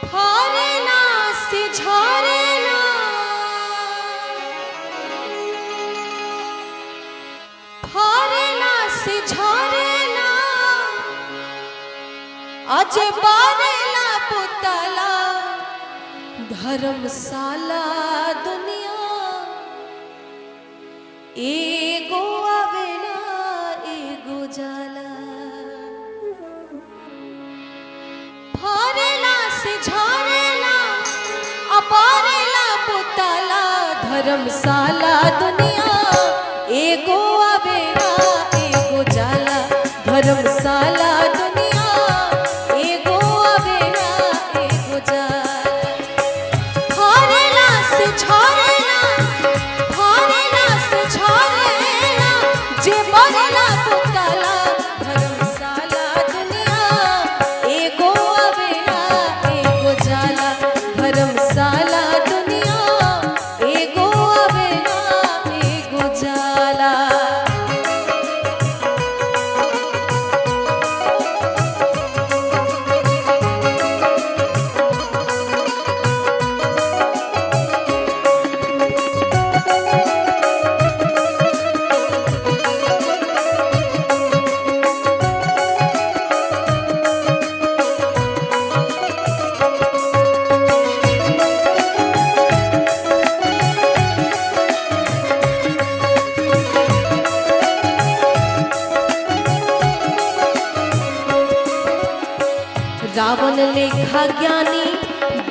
फरेला से झरेला फरेला से झरेला आज बारेला पुतला धर्मशाला दुनिया एगो आवेला एगो जाला फरेला से झरेला अपारेला पुतला धर्मशाला दुनिया एगो आवेला एगो जाला धर्मशाला दुनिया एगो आवेला एगो जाला फरेला से झरेला फरेला से झरेला जे मरेला पुतला धर्मशाला दुनिया एगो आवेला एगो जाला धर्मशाला दुनिया एगो आवेला एगो जाला। रावण लेखा ज्ञानी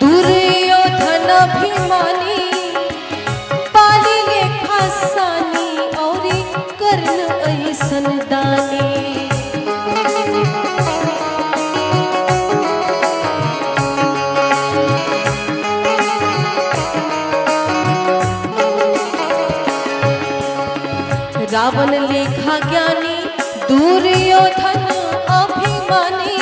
दुर्योधन अभिमानी बाली लेखा सानी औरी कर्ण ऐसन दानी रावण लेखा ज्ञानी दुर्योधन अभिमानी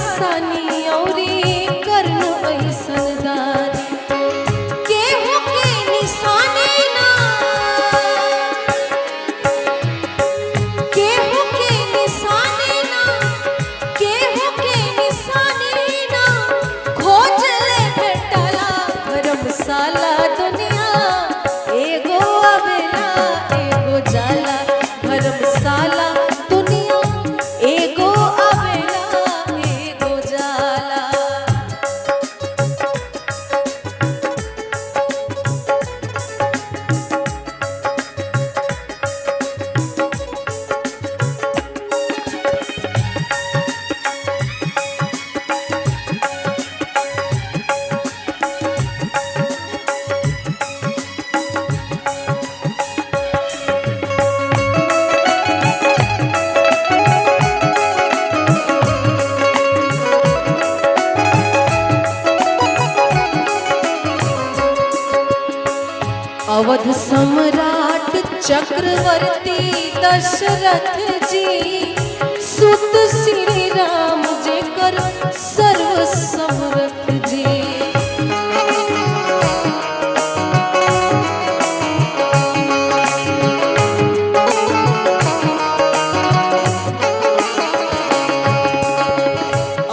सानी औरी कर्ण ऐसन दानी केहू के निशानी ना केहू के निशानी ना केहू के निशानी ना खोज ले भेटला धर्मशाला दुनिया एगो आवेला एगो जाला धर्मशाला दुनिया एगो आवेला एगो जाला। अवध सम्राट चक्रवर्ती दशरथ जी सुत श्री राम जे कर सर्व समर्थ जी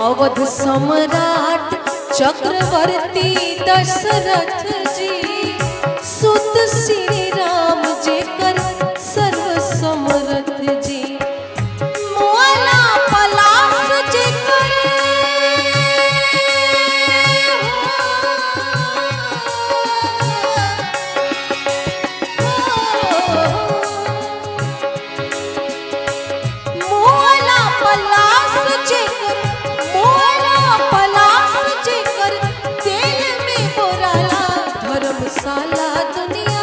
अवध सम्राट चक्रवर्ती दशरथ जी सुत श्री राम जे कर सर्व समर्थ जी मोला पलास जे कर मोला पलास जे कर मोला पलास जे कर तेल में बोराला धर्मशाला दुनिया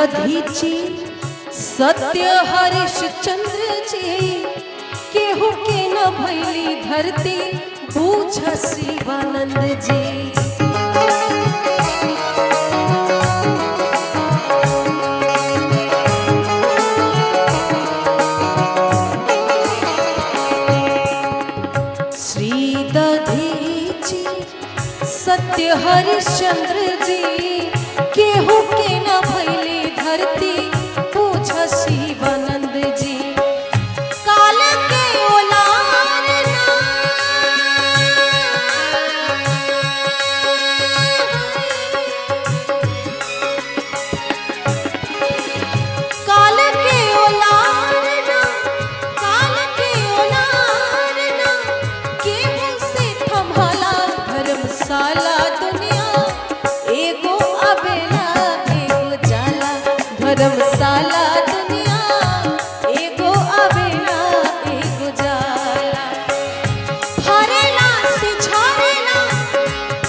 दधीची सत्य हरिश्चंद्र जी केहू के न भैली धरती बूझ शिवानंद जी। सत्य हरिश्चंद्र जी केहू के न भैली धरती पूछ शिवानंद जी। काल के ओलार ना काल के ओलार ना काल के ओलार ना केहू से थमला धर्मशाला दुनिया एगो अबेला एगो जाला। धर्मशाला दुनिया एगो अबेला एगो जाला। हरेला से झरेला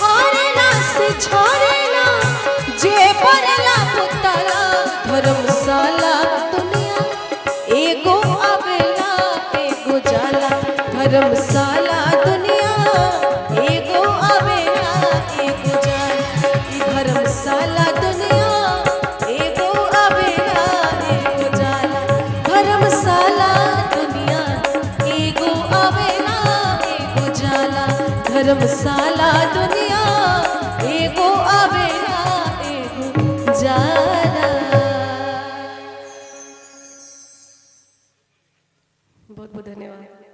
हरेला से झरेला जे बरला पुतला। धर्मशाला दुनिया एगो अबेला एगो जाला। धर्मशाला दुनिया एगो अबेला एगो जाला। धर्मशाला दुनिया एगो अबेला एगो जाला। धर्मशाला दुनिया एगो अबेला एगो जाला। धर्मशाला दुनिया एगो अबेला एगो जाला। बहुत बहुत धन्यवाद।